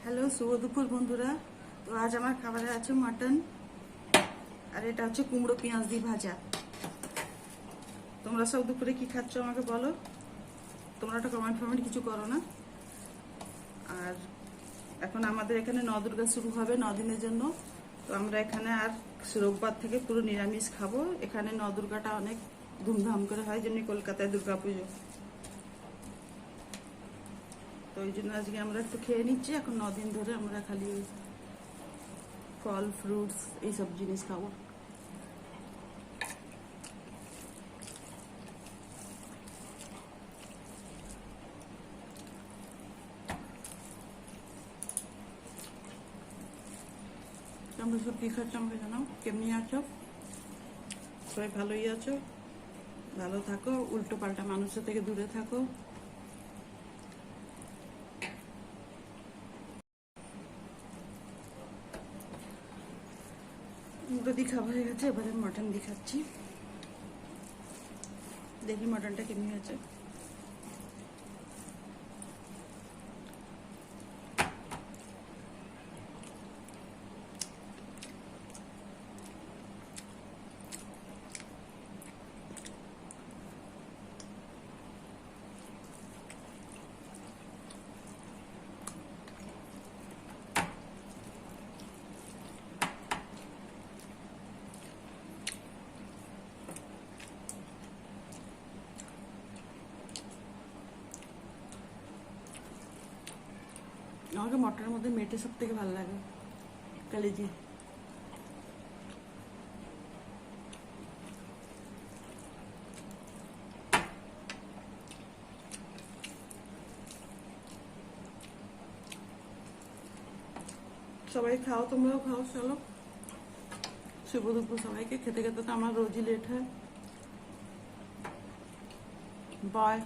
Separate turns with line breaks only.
Hello, শুভ দুপুর বন্ধুরা। তো আজ আমার খাবারে আছে মাটন, আর এটা হচ্ছে কুমড়ো পেঁয়াজ দিয়ে ভাজা। তোমরা সব দুপুরে কি খাচ্ছ আমাকে বলো। তোমরা একটা কমেন্ট কিছু করো না। আর এখন আমাদের এখানে নবদুর্গা শুরু হবে 9 দিনের জন্য। তো আমরা এখানে আর রোববার থেকে পুরো নিরামিষ খাবো। এখানে নবদুর্গাটা অনেক ধুমধাম করে হয়, যেমনি কলকাতায় দুর্গাপুজো। তো ওই জন্য আজকে আমরা একটু খেয়ে নিচ্ছি। এখন 9 দিন ধরে আমরা খালি ফল ফ্রুটস এইসব জিনিস খাবো। তোমরা সব কি খাচ্ছ আমাকে জানাও, কেমনি আছো? সবাই ভালোই আছো? ভালো থাকো, উল্টো পাল্টা মানুষের থেকে দূরে থাকো। মুখটা দিয়ে খাওয়া হয়ে গেছে, এবারে মাটন দিয়ে খাচ্ছি। দেখি মাটনটা কেমনি হয়েছে। আমাকে মটনের মধ্যে মেটে সব থেকে ভালো লাগে, কালিজি। সবাই খাও, তোমরাও খাও, চলো। শুভ দুপুর সবাইকে। খেতে খেতে তো আমার রোজই লেট হয়। বাই।